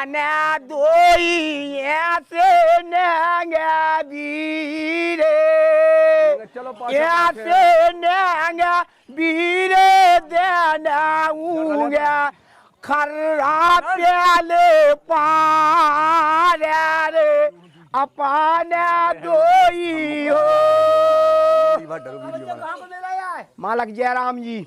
ने दोई ऐसे नेंगे बीरे ऐसे नेंगे बीरे देनाऊंगे खर्रा प्याले पारे रे अपने दोई हो। मालक जयराम जी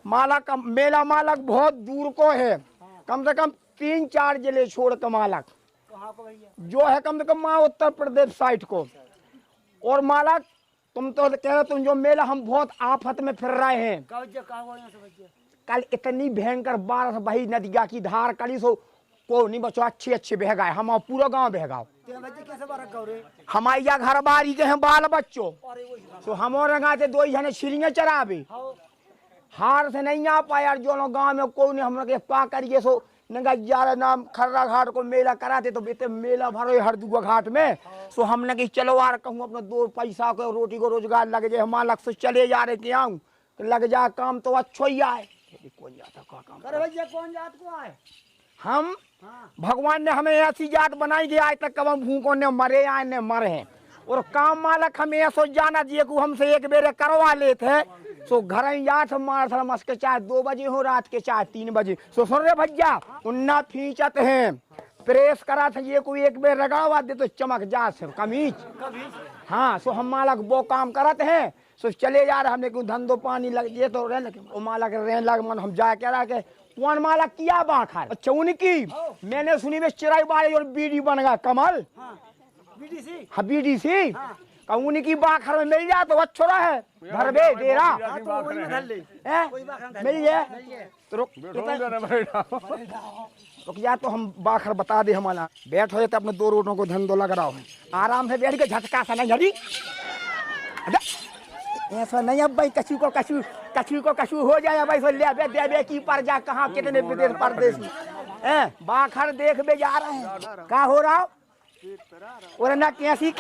मालक मेला मालक बहुत दूर को है, कम से कम 3-4 जिले छोड़ के मालक जो है कम से कम वहाँ उत्तर प्रदेश साइड को। और मालक तुम तो कह रहे तुम जो मेला हम बहुत आफत में फिर रहे हैं। कल इतनी भयंकर बारिश भाई नदिया की धार कली सो को नहीं बचो अच्छे बह गए, हम पूरा गांव बह गए। हमारे घर बारी के हैं बाल बच्चों तो हम और रंगाते 2 जने छिड़ियाँ चराबे हार से नहीं आ पाया। जो लोग गांव में कोई नहीं हम लोग पा करिए सो नंगा 11 नाम खर्रा घाट को मेला कराते तो बेटे मेला भरो हर दुआ घाट में। सो हमने कि चलो यार कहूँ अपना 2 पैसा को रोटी को रोजगार लग जाए। हम लग से चले जा रहे क्या हूँ लग जा काम तो अच्छा ही आए। कौन जात को आए हम भगवान ने हमें ऐसी जात बनाई कि आज तक कब हम भूखों ने मरे आए ने मरे हैं। और काम मालक हमें ऐसा जाना चाहिए कि हमसे एक बेरे करवा लेते सो घर याद मार मस के चाहे 2 बजे हो रात के चाहे 3 बजे सो सुन रहे भैया उन्ना फींचत हैं प्रेस करा था ये कोई एक बेर लगावा दे तो चमक जा से कमीज हाँ। सो हम मालक वो काम करते हैं सो चले जा रहे हमने क्यों धंधो पानी लग ये तो रह लगे मालक रह लग मन हम जा के रह के कौन मालक किया बाखर अच्छा उनकी मैंने सुनी में चिराई बाड़ी और बीडी बन गया कमल बीडीसी उनकी बाखर में मिल जाए तो अच्छा है घर बे डेरा मिल जाए तो रुक जा तो हम बाखर बता दे हमारा बैठ हो जाते अपने 2 रोटों को धंधो लग रहा हो आराम से बैठ के झटका सा नहीं हरी ऐसा नहीं अब भाई कछु को कछु हो जाए भाई सो ले दे दे की पर जा कहाँ कितने विदेश परदेश में बाखर देख बे जा रहे हैं क्या हो रहा और ना कैसी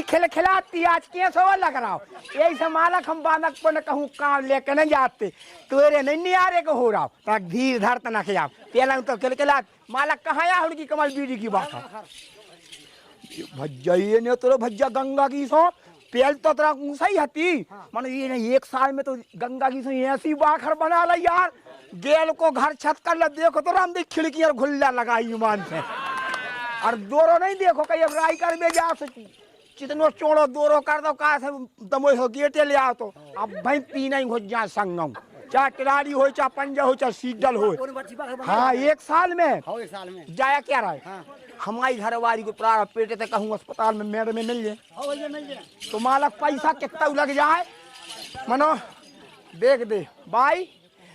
खेल खिलाती आज कैसे हो लग रहा हो यही से मालक हम बालक को न कहूँ काम लेकर न जाते तेरे नहीं आ रहे को हो रहा हो धीर धर तना खिला पहला तो खेल खिला मालक कहाँ या उनकी कमल बीड़ी की बात भज्जा ये नहीं तो भज्जा गंगा की सो पेल तो तेरा ऊंचा ही हती मान ये 1 साल में तो गंगा की सो ऐसी बाखर बना ला यार गेल को घर छत कर ला देखो तो राम देख खिड़की और घुल्ला लगाई मान से और दोरो नहीं देखो कहीं अब राई कर में जा चितनो चोड़ो दोरो कर दो कहा से दमो हो गेटे ले आओ तो अब भाई पी नहीं हो जा संगम चाहे किराड़ी हो चाहे पंजा हो चाहे सीडल हो हाँ 1 साल में जाया क्या रहा है हमारी घरवारी को प्रार पेटे तक कहूँ अस्पताल में मेरे में मिल जाए तो मालक पैसा कितना लग जाए मनो देख दे भाई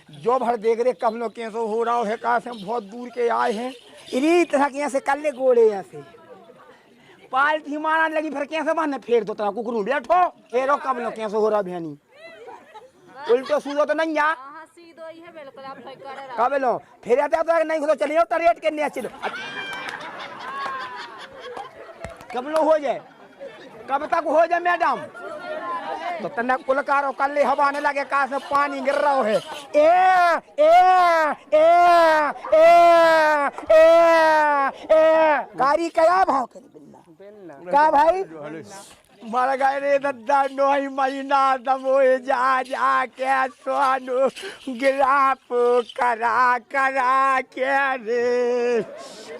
जो भर देख रहे कब लोग कैसे हो रहा है कहा से हम बहुत दूर के आए हैं इन्हीं तरह के यहाँ से कर ले गोड़े यहाँ से पालती मारने लगी फिर कैसे मारने फेर दो तरह कुकरू बैठो फेरो कब लोग कैसे हो रहा बहनी उल्टो सूदो तो नहीं आ कब लो फिर आते तो नहीं हो तो चलिए तो रेट के नहीं चलो कब लो हो जाए कब तक हो जाए मैडम तो तन्ना कुलकारो कर ले हवा आने लगे कहा से पानी गिर रहा है गाड़ी क्या भाव करे क्या भाई मर गए रे दद्दा नोई महीना दमोए जा के सोनू गिराप करा के रे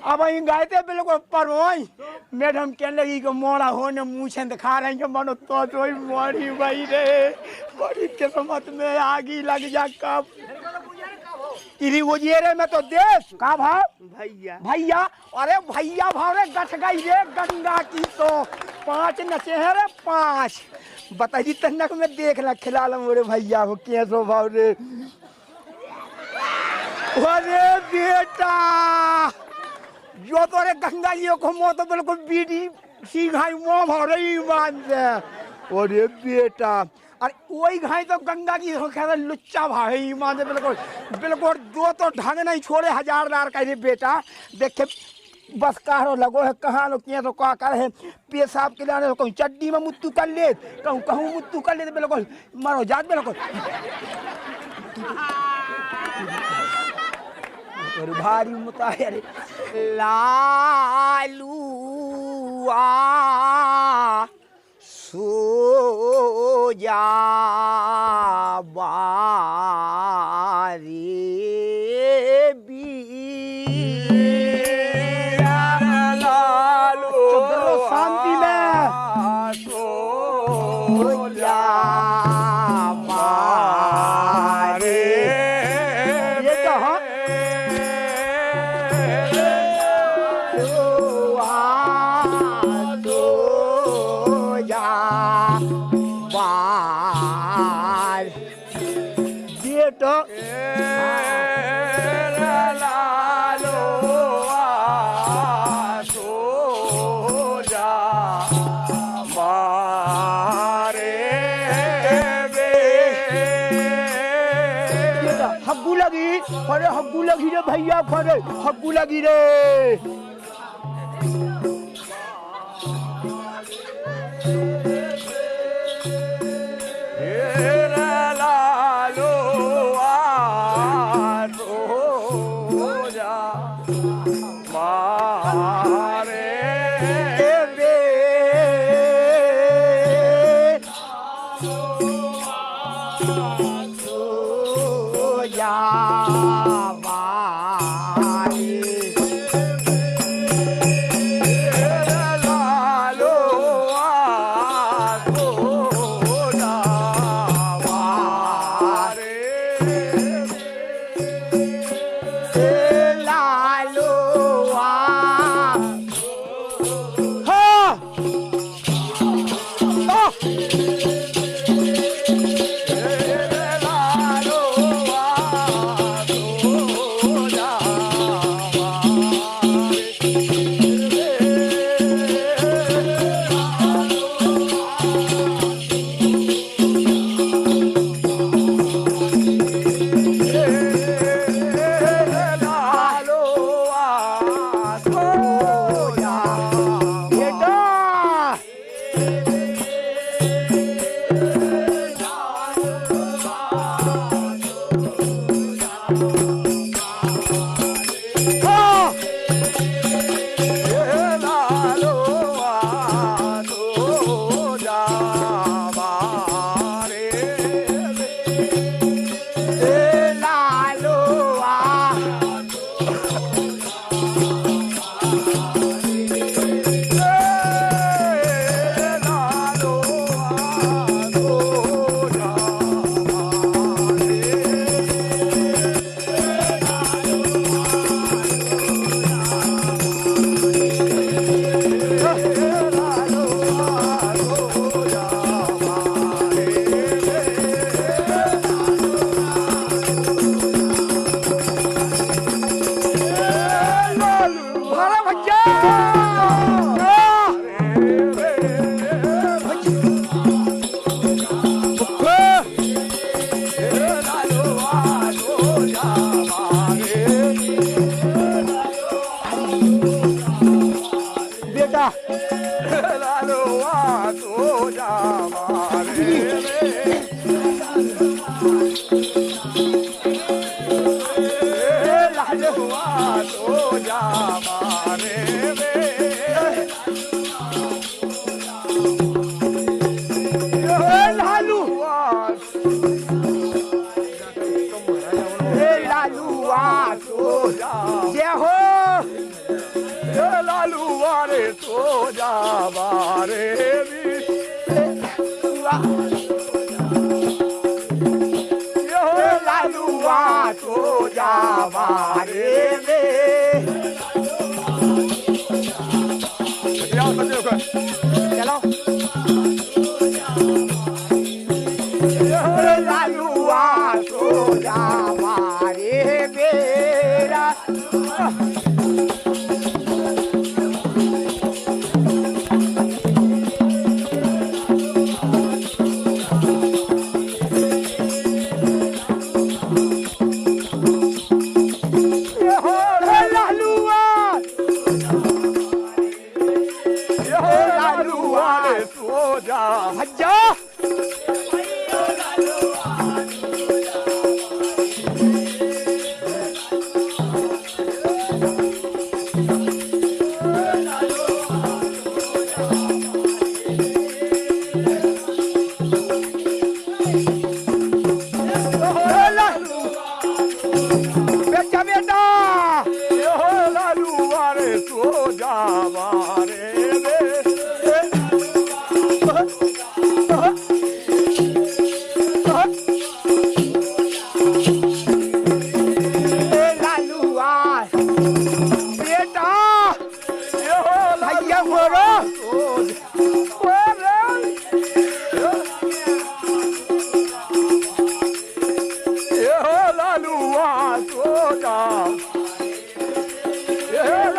अब वही गए थे बिल्कुल परवोई मैडम कहने लगी कि मोड़ा होने मुँह दिखा रहे हैं मनो तो मोड़ी वही रे बड़ी किस्मत में आगी लग जा कब इरी उजिएरे में तो देश का भाव भैया अरे भैया भाव रे गठ गई रे गंगा की तो 5 नचे है रे 5 बताइए तन्नक में देख ला खिला लो मोरे भैया को कैसो भाव रे अरे बेटा जो तो रे गंगा जी को मो तो बिल्कुल बीडी सीघाई मो भाव रे ईमान से अरे बेटा और वही घाई तो गंगा की लुच्चा भाई ईमान से बिल्कुल बिल्कुल 2 तो ढंग नहीं छोड़े 1000 का रे बेटा देखे बस कहो लगो है कहाँ लोग तो क्या कर है पेशाब के लिए कहूँ चड्डी में मुत्तू कर ले कहूँ मुत्तू कर ले बिल्कुल मरो जात बिल्कुल और भारी मुताहिर लालू आ सो जा बारी शांति में सो जा बारी ये कहाँ बेटा लालो सो जा मारे बेटा हग्गू लगी अरे हग्गू लगी रे भैया खरे हग्गू लगी रे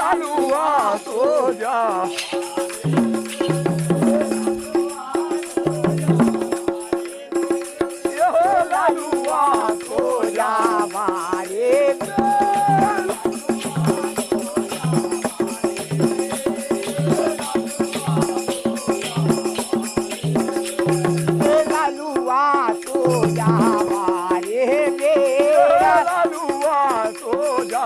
लालुआ सो जा लालुआ सो जा हमारे लालुआ सो जा हमारे बेरा लालुआ सो जा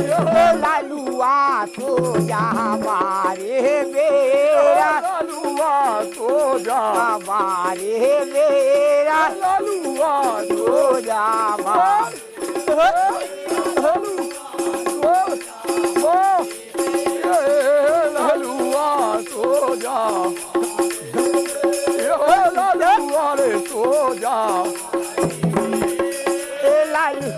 लालुआ सो जा हमारे बेरा लालुआ सो जा हमारे बेरा लालुआ सो जा लालुआ सो जा लालुआ रे सो जा लालू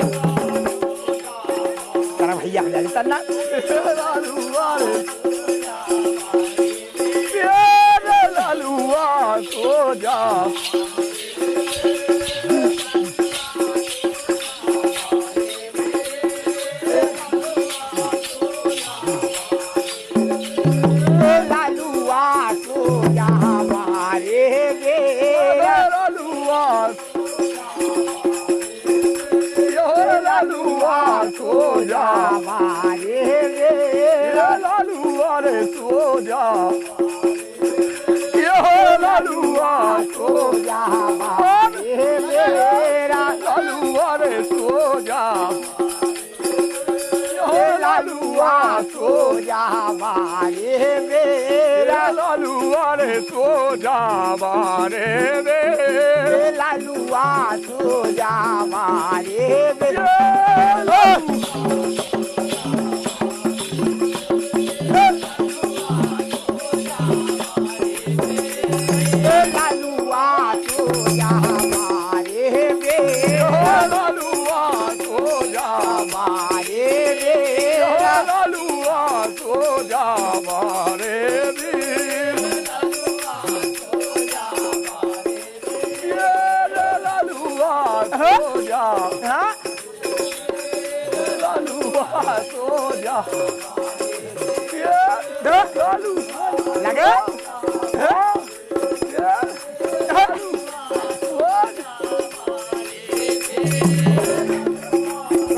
तेरा भैया ललिता ना लालुआ रे लालुआ सो जा लालुआ सो जा हमारे बेरा लालुआ लालुआ सो जा हमारे बेरा लालुआ रे सो जा लालुआ सो जा हमारे बेरा लालुआ रे सो जा लालुआ सो जा हमारे बेरा लालुआ रे सो जा बारे रे लालुआ सो जा हमारे बेरा लालुआ सो जा हमारे बेरा लालुआ सो जा हमारे बेरा लालुआ सो जा बारे रे लालुआ सो जा हाँ? लालुआ सो जा लालू लगे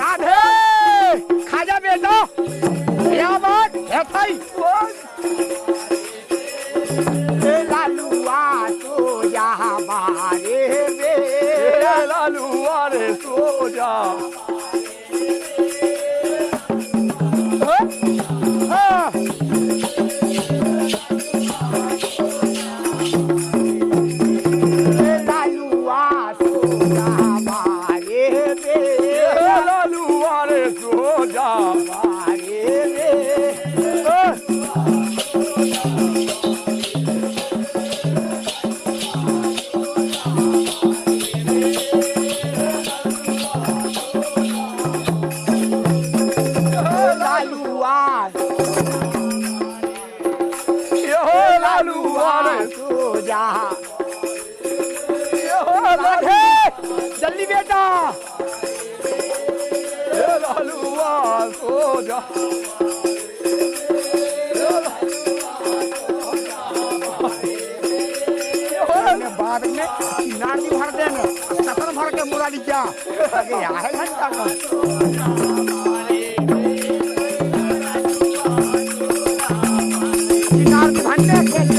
राधे खाजा बेटा क्या बात है भाई लालुआ तो जा हमारे बेरा लालुआ रे सो जा हाँ। लालुआ तो जा हमारे बेरा लालुआ रे सो जा हमारे बेरा लालुआ लालुआ रे तू जा लालू जल्दी बेटा लालुआ सो जा बाद में नारी भर देने सफर भर के मुरारी क्या आगे है घंटा का नारी भरने के